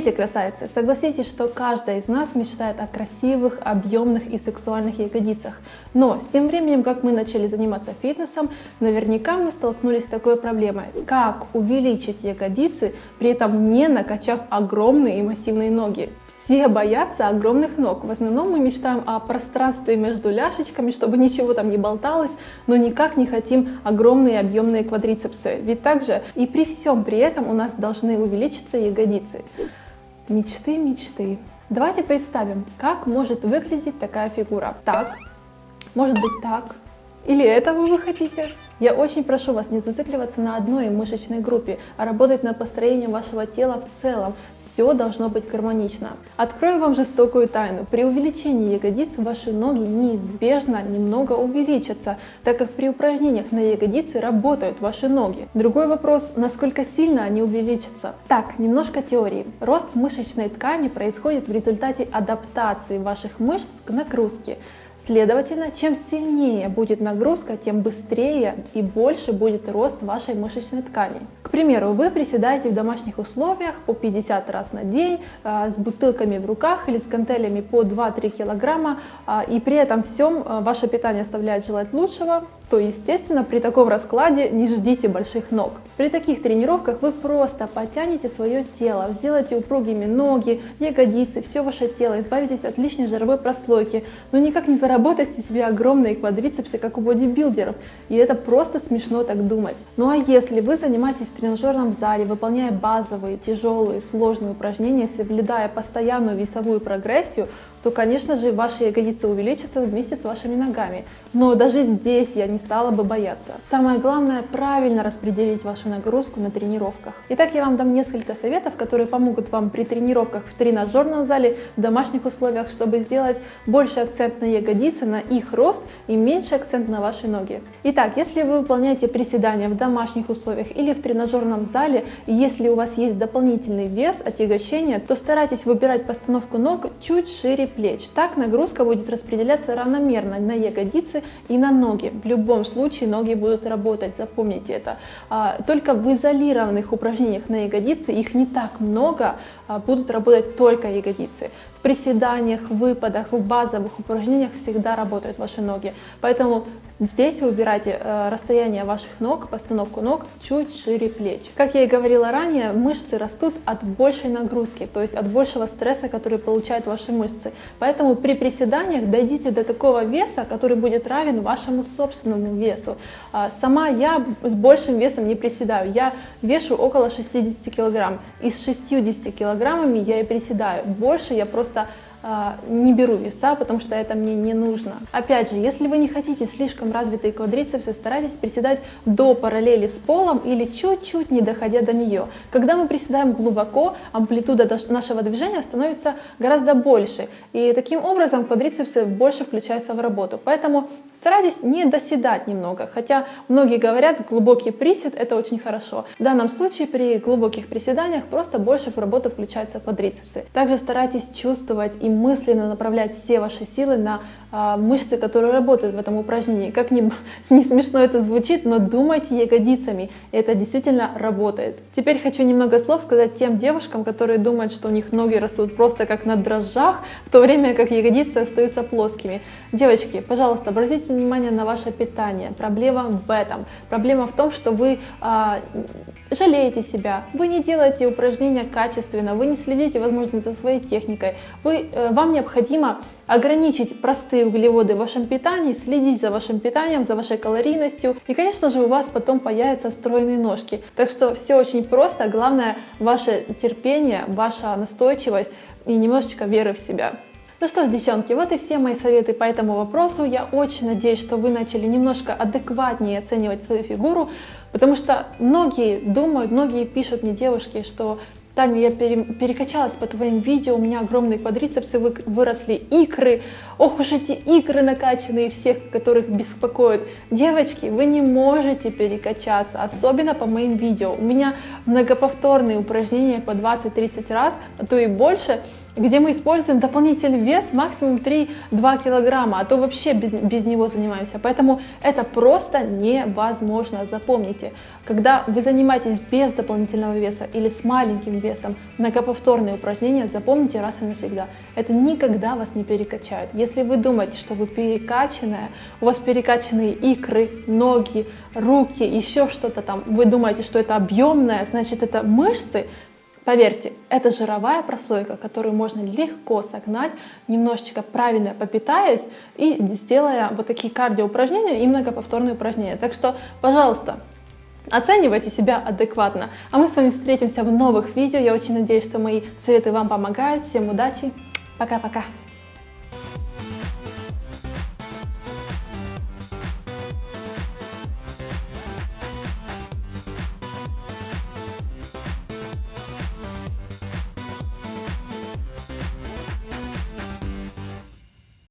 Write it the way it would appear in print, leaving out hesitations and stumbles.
Смотрите, красавицы, согласитесь, что каждая из нас мечтает о красивых, объемных и сексуальных ягодицах. Но с тем временем, как мы начали заниматься фитнесом, наверняка мы столкнулись с такой проблемой. Как увеличить ягодицы, при этом не накачав огромные и массивные ноги? Все боятся огромных ног. В основном мы мечтаем о пространстве между ляшечками, чтобы ничего там не болталось, но никак не хотим огромные объемные квадрицепсы. Ведь также и при всем при этом у нас должны увеличиться ягодицы. Мечты, мечты. Давайте представим, как может выглядеть такая фигура. Так, может быть так. Или этого вы хотите? Я очень прошу вас не зацикливаться на одной мышечной группе, а работать над построением вашего тела в целом. Все должно быть гармонично. Открою вам жестокую тайну. При увеличении ягодиц ваши ноги неизбежно немного увеличатся, так как при упражнениях на ягодицы работают ваши ноги. Другой вопрос, насколько сильно они увеличатся. Так, немножко теории. Рост мышечной ткани происходит в результате адаптации ваших мышц к нагрузке. Следовательно, чем сильнее будет нагрузка, тем быстрее и больше будет рост вашей мышечной ткани. К примеру, вы приседаете в домашних условиях по 50 раз на день с бутылками в руках или с гантелями по 2-3 килограмма, и при этом всем ваше питание оставляет желать лучшего, то, естественно, при таком раскладе не ждите больших ног. При таких тренировках вы просто подтянете свое тело, сделайте упругими ноги, ягодицы, все ваше тело, избавитесь от лишней жировой прослойки, но никак не заработайте себе огромные квадрицепсы, как у бодибилдеров, и это просто смешно так думать. Ну а если вы занимаетесь в тренажерном зале, выполняя базовые, тяжелые, сложные упражнения, соблюдая постоянную весовую прогрессию, то, конечно же, ваши ягодицы увеличатся вместе с вашими ногами. Но даже здесь я не стала бы бояться. Самое главное – правильно распределить вашу нагрузку на тренировках. Итак, я вам дам несколько советов, которые помогут вам при тренировках в тренажерном зале, в домашних условиях, чтобы сделать больше акцент на ягодицы, на их рост и меньше акцент на ваши ноги. Итак, если вы выполняете приседания в домашних условиях или в тренажерном зале, и если у вас есть дополнительный вес, отягощение, то старайтесь выбирать постановку ног чуть шире плеч. Так нагрузка будет распределяться равномерно на ягодицы и на ноги. В любом случае ноги будут работать, запомните это. Только в изолированных упражнениях на ягодицы, их не так много, будут работать только ягодицы. В приседаниях, выпадах, в базовых упражнениях всегда работают ваши ноги. Поэтому здесь выбирайте расстояние ваших ног, постановку ног чуть шире плеч. Как я и говорила ранее, мышцы растут от большей нагрузки, то есть от большего стресса, который получают ваши мышцы. Поэтому при приседаниях дойдите до такого веса, который будет равен вашему собственному весу. Сама я с большим весом не приседаю, я вешу около 60 килограмм. И с 60 килограммами я и приседаю. Больше я просто не беру веса, потому что это мне не нужно. Опять же, если вы не хотите слишком развитые квадрицепсы, старайтесь приседать до параллели с полом или чуть-чуть не доходя до нее. Когда мы приседаем глубоко, амплитуда нашего движения становится гораздо больше, и таким образом квадрицепсы больше включаются в работу. Поэтому старайтесь не доседать немного, хотя многие говорят, глубокий присед это очень хорошо. В данном случае при глубоких приседаниях просто больше в работу включаются квадрицепсы. Также старайтесь чувствовать и мысленно направлять все ваши силы на мышцы, которые работают в этом упражнении. Как не смешно это звучит, но думайте ягодицами, это действительно работает. Теперь хочу немного слов сказать тем девушкам, которые думают, что у них ноги растут просто как на дрожжах, в то время как ягодицы остаются плоскими. Девочки, пожалуйста, обратите внимание на ваше питание. Проблема в этом. Проблема в том, что вы жалеете себя, вы не делаете упражнения качественно, вы не следите, возможно, за своей техникой. Вам необходимо ограничить простые углеводы в вашем питании, следить за вашим питанием, за вашей калорийностью. И, конечно же, у вас потом появятся стройные ножки. Так что все очень просто. Главное ваше терпение, ваша настойчивость и немножечко веры в себя. Ну что ж, девчонки, вот и все мои советы по этому вопросу. Я очень надеюсь, что вы начали немножко адекватнее оценивать свою фигуру, потому что многие думают, многие пишут мне, девушки, что Таня, я перекачалась по твоим видео, у меня огромные квадрицепсы выросли, икры, ох уж эти икры накачанные всех, которых беспокоят. Девочки, вы не можете перекачаться, особенно по моим видео. У меня многоповторные упражнения по 20-30 раз, а то и больше, где мы используем дополнительный вес максимум 3-2 килограмма, а то вообще без него занимаемся. Поэтому это просто невозможно. Запомните, когда вы занимаетесь без дополнительного веса или с маленьким весом, многоповторные упражнения, запомните раз и навсегда. Это никогда вас не перекачает. Если вы думаете, что вы перекачанная, у вас перекачанные икры, ноги, руки, еще что-то там, вы думаете, что это объемное, значит это мышцы, поверьте, это жировая прослойка, которую можно легко согнать, немножечко правильно попитаясь и сделая вот такие кардиоупражнения и многоповторные упражнения. Так что, пожалуйста, оценивайте себя адекватно. А мы с вами встретимся в новых видео. Я очень надеюсь, что мои советы вам помогают. Всем удачи. Пока-пока.